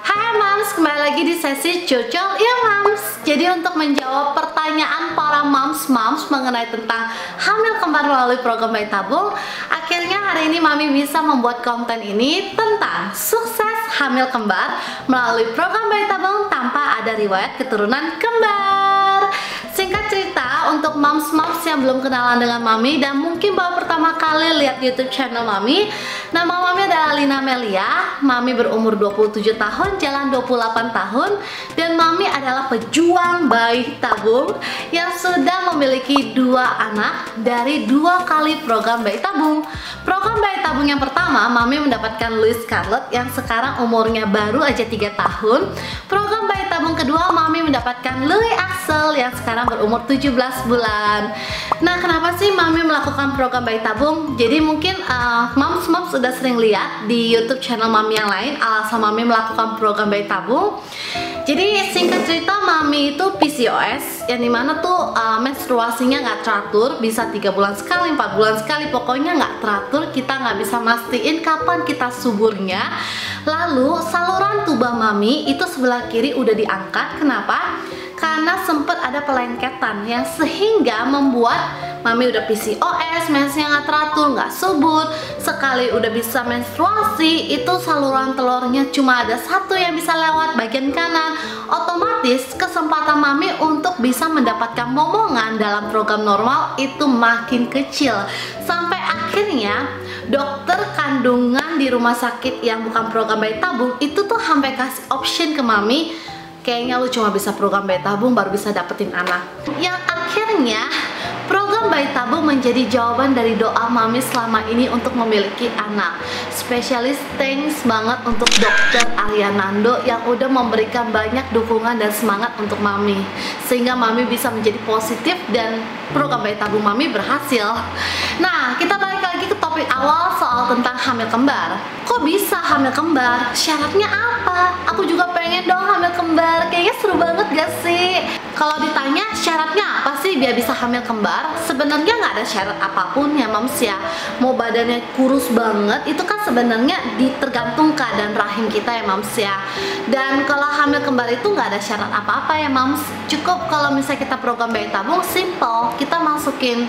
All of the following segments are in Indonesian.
Hai Mams, kembali lagi di sesi Cocol ya Mams. Jadi untuk menjawab pertanyaan para Mams mengenai tentang hamil kembar melalui program bayi tabung, akhirnya hari ini Mami bisa membuat konten ini tentang sukses hamil kembar melalui program bayi tabung tanpa ada riwayat keturunan kembar. Singkat cerita, untuk Mams yang belum kenalan dengan Mami dan mungkin baru pertama kali lihat YouTube channel Mami, nama Mami adalah Lina Melia. Mami berumur 27 tahun, jalan 28 tahun, dan Mami adalah pejuang bayi tabung yang sudah memiliki 2 anak dari 2 kali program bayi tabung. Program bayi tabung yang pertama, Mami mendapatkan Louis Scarlett yang sekarang umurnya baru aja 3 tahun. Program bayi tabung kedua, Mami mendapatkan Louis Axel yang sekarang berumur 17 bulan. Nah, kenapa sih Mami melakukan program bayi tabung? Jadi mungkin Mams sudah sering lihat di YouTube channel Mami yang lain alasan Mami melakukan program bayi tabung. Jadi singkat cerita, Mami itu PCOS yang dimana tuh menstruasinya nggak teratur, bisa 3 bulan sekali, 4 bulan sekali, pokoknya nggak teratur. Kita nggak bisa mastiin kapan kita suburnya. Lalu saluran tuba Mami itu sebelah kiri udah diangkat. Kenapa? Karena sempat ada pelengketan yang sehingga membuat Mami udah PCOS, mensnya nggak teratur, nggak subur. Sekali udah bisa menstruasi, itu saluran telurnya cuma ada 1 yang bisa lewat bagian kanan. Otomatis kesempatan Mami untuk bisa mendapatkan momongan dalam program normal itu makin kecil. Sampai akhirnya dokter kandungan di rumah sakit yang bukan program bayi tabung itu tuh sampai kasih option ke Mami, kayaknya lu cuma bisa program bayi tabung baru bisa dapetin anak. Yang akhirnya program bayi tabung menjadi jawaban dari doa Mami selama ini untuk memiliki anak. Spesialis thanks banget untuk dokter Arianando yang udah memberikan banyak dukungan dan semangat untuk Mami, sehingga Mami bisa menjadi positif dan program bayi tabung Mami berhasil. Nah, kita balik lagi ke topik awal soal tentang hamil kembar. Kok bisa hamil kembar? Syaratnya apa? Aku juga pengen dong hamil kembar. Kayaknya seru banget gak sih? Kalau ditanya syaratnya apa sih biar bisa hamil kembar? Sebenarnya nggak ada syarat apapun ya Mams ya. Mau badannya kurus banget itu kan sebenarnya tergantung keadaan rahim kita ya Mams ya. Dan kalau hamil kembar itu nggak ada syarat apa-apa ya Mams. Cukup kalau misalnya kita program bayi tabung simple, kita masukin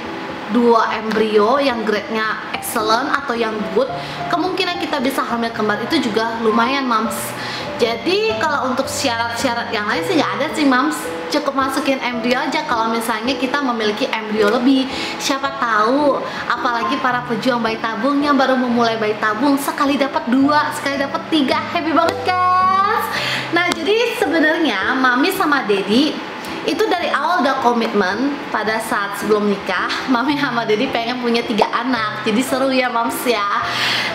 2 embrio yang grade-nya excellent atau yang good, kemungkinan kita bisa hamil kembar itu juga lumayan Mams. Jadi kalau untuk syarat-syarat yang lain sih nggak ada sih Mams. Cukup masukin embrio aja kalau misalnya kita memiliki embrio lebih. Siapa tahu, apalagi para pejuang bayi tabung yang baru memulai bayi tabung, sekali dapat 2, sekali dapat 3, happy banget guys. Nah, jadi sebenarnya Mami sama Dedi itu dari awal udah komitmen pada saat sebelum nikah. Mami sama Dedi pengen punya 3 anak. Jadi seru ya Mams ya.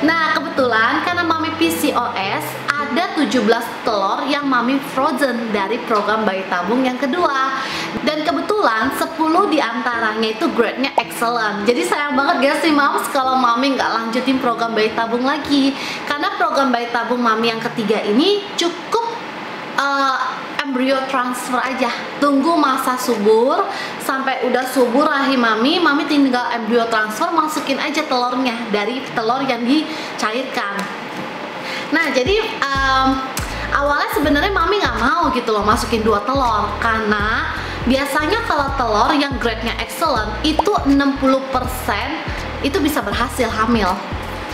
Nah, kebetulan karena Mami PCOS, ada 17 telur yang Mami frozen dari program bayi tabung yang kedua. Dan kebetulan 10 diantaranya itu grade-nya excellent. Jadi sayang banget gak sih Mams kalau Mami nggak lanjutin program bayi tabung lagi. Karena program bayi tabung Mami yang ketiga ini cukup embrio transfer aja, tunggu masa subur. Sampai udah subur rahim Mami tinggal embrio transfer, masukin aja telurnya dari telur yang dicairkan. Nah, jadi awalnya sebenarnya Mami nggak mau gitu loh masukin 2 telur, karena biasanya kalau telur yang grade-nya excellent itu 60% itu bisa berhasil hamil.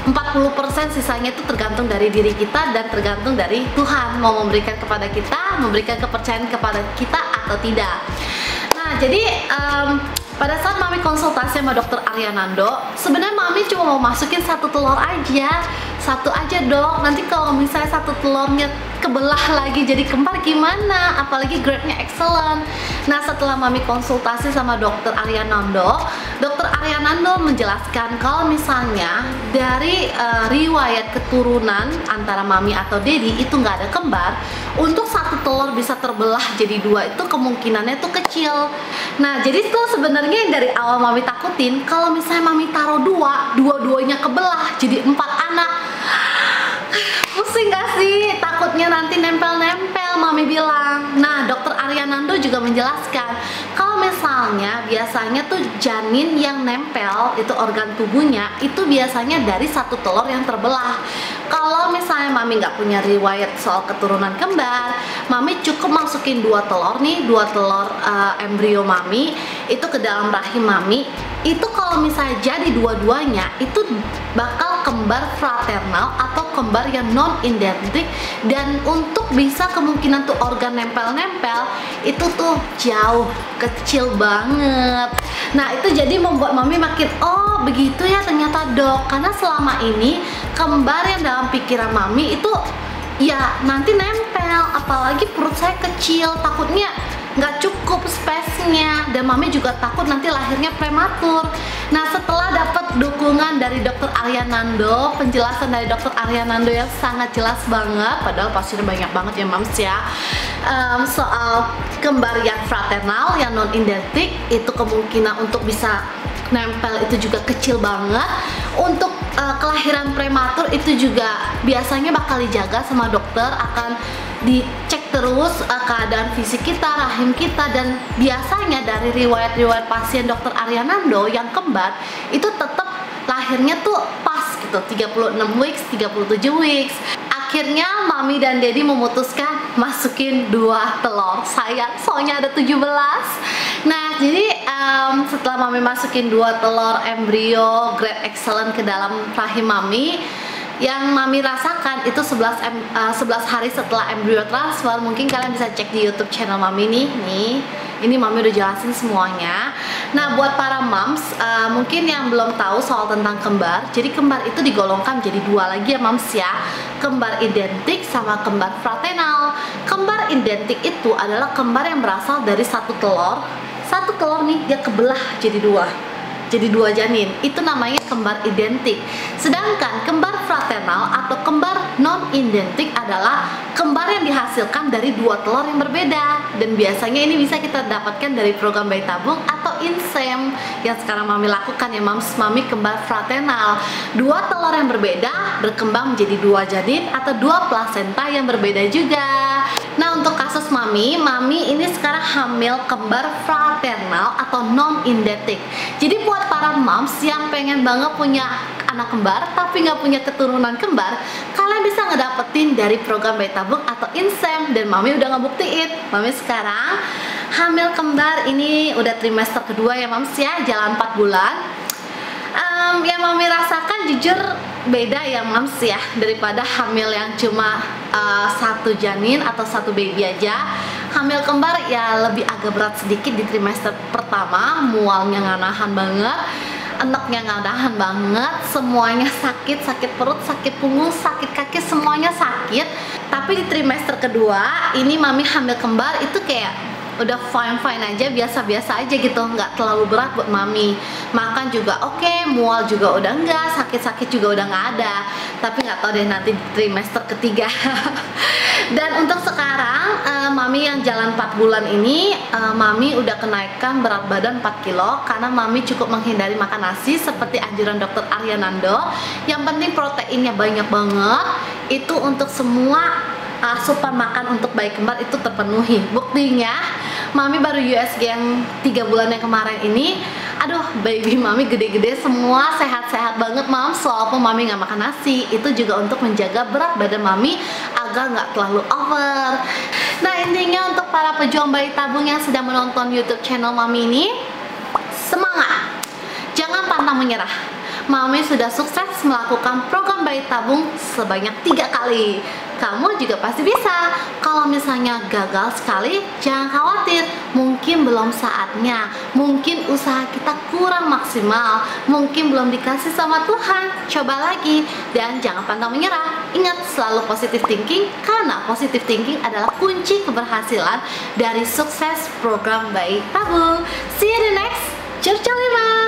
40% sisanya itu tergantung dari diri kita dan tergantung dari Tuhan mau memberikan kepada kita, memberikan kepercayaan kepada kita atau tidak. Nah, jadi pada saat Mami konsultasi sama dokter Arianando, sebenarnya Mami cuma mau masukin 1 telur aja. 1 aja dok, nanti kalau misalnya 1 telurnya kebelah lagi jadi kembar gimana? Apalagi grade-nya excellent. Nah, setelah Mami konsultasi sama dokter Arianando, dokter Arianando menjelaskan kalau misalnya dari riwayat keturunan antara Mami atau Dedi itu nggak ada kembar, untuk 1 telur bisa terbelah jadi 2 itu kemungkinannya tuh kecil. Nah, jadi itu sebenarnya yang dari awal Mami takutin, kalau misalnya Mami taruh 2, dua-duanya kebelah jadi 4 anak. Pusing gak sih? Takutnya nanti nempel-nempel Mami bilang. Nah, dokter Ariana Arianando juga menjelaskan kalau misalnya biasanya tuh janin yang nempel itu organ tubuhnya itu biasanya dari satu telur yang terbelah. Kalau misalnya mami nggak punya riwayat soal keturunan kembar, mami cukup masukin dua telur embrio mami itu ke dalam rahim mami. Itu kalau misalnya jadi dua-duanya itu bakal kembar fraternal atau kembar yang non identik, dan untuk bisa kemungkinan tuh organ nempel-nempel itu tuh jauh kecil banget. Nah itu jadi membuat mami makin oh begitu ya ternyata dok, karena selama ini kembar yang dalam pikiran mami itu ya nanti nempel, apalagi perut saya kecil, takutnya nggak cukup space-nya, dan mami juga takut nanti lahirnya prematur. Nah setelah dapat dukungan dari dokter Arianando, penjelasan dari dokter Arianando yang sangat jelas banget, padahal pasiennya banyak banget ya mams ya, soal kembar yang fraternal yang non identik itu kemungkinan untuk bisa nempel itu juga kecil banget. Untuk kelahiran prematur itu juga biasanya bakal dijaga sama dokter, akan dicek terus keadaan fisik kita, rahim kita, dan biasanya dari riwayat-riwayat pasien dokter Arianando yang kembar itu tetap lahirnya tuh pas gitu, 36 weeks, 37 weeks. Akhirnya mami dan daddy memutuskan masukin 2 telur saya, soalnya ada 17. Nah jadi setelah mami masukin 2 telur embrio grade excellent ke dalam rahim mami, yang mami rasakan itu 11 hari setelah embrio transfer. Mungkin kalian bisa cek di YouTube channel mami nih. Ini mami udah jelasin semuanya. Nah buat para moms mungkin yang belum tahu soal tentang kembar, jadi kembar itu digolongkan jadi 2 lagi ya moms ya, kembar identik sama kembar fraternal. Kembar identik itu adalah kembar yang berasal dari satu telur nih dia kebelah jadi 2 janin, itu namanya kembar identik. Sedangkan kembar fraternal atau kembar non identik adalah kembar yang dihasilkan dari 2 telur yang berbeda, dan biasanya ini bisa kita dapatkan dari program bayi tabung atau insem yang sekarang mami lakukan ya mams. Mami kembar fraternal, 2 telur yang berbeda berkembang menjadi 2 janin atau 2 plasenta yang berbeda juga. Nah untuk kasus mami ini sekarang hamil kembar fraternal atau non identik. Jadi buat para moms yang pengen banget punya anak kembar tapi nggak punya keturunan kembar, kalian bisa ngedapetin dari program bayi tabung atau insem, dan mami udah ngebuktiin. Mami sekarang hamil kembar, ini udah trimester kedua ya moms ya, jalan 4 bulan. Yang mami rasakan jujur beda ya moms ya, daripada hamil yang cuma 1 janin atau 1 baby aja. Hamil kembar ya lebih agak berat sedikit di trimester pertama, mualnya nggak nahan banget, enaknya nggak nahan banget, semuanya sakit perut, sakit punggung, sakit kaki, semuanya sakit. Tapi di trimester kedua ini mami hamil kembar itu kayak udah fine aja, biasa-biasa aja gitu, nggak terlalu berat buat mami. Makan juga oke, mual juga udah enggak, sakit juga udah nggak ada. Tapi nggak tahu deh nanti di trimester ketiga. Dan untuk sekarang mami yang jalan 4 bulan ini, mami udah kenaikan berat badan 4 kilo karena mami cukup menghindari makan nasi seperti anjuran dokter Arianando. Yang penting proteinnya banyak banget, itu untuk semua asupan makan untuk bayi kembar itu terpenuhi. Buktinya mami baru USG yang 3 bulan yang kemarin ini, aduh baby mami gede-gede semua, sehat-sehat banget moms, walaupun mami nggak makan nasi. Itu juga untuk menjaga berat badan mami agar nggak terlalu over. Nah intinya untuk para pejuang bayi tabung yang sedang menonton YouTube channel mami ini, semangat, jangan pantang menyerah. Mami sudah sukses melakukan program bayi tabung sebanyak 3 kali. Kamu juga pasti bisa. Kalau misalnya gagal sekali, jangan khawatir, mungkin belum saatnya, mungkin usaha kita kurang maksimal, mungkin belum dikasih sama Tuhan. Coba lagi dan jangan pantang menyerah. Ingat, selalu positive thinking, karena positive thinking adalah kunci keberhasilan dari sukses program bayi tabung. See you in the next Curcol 5.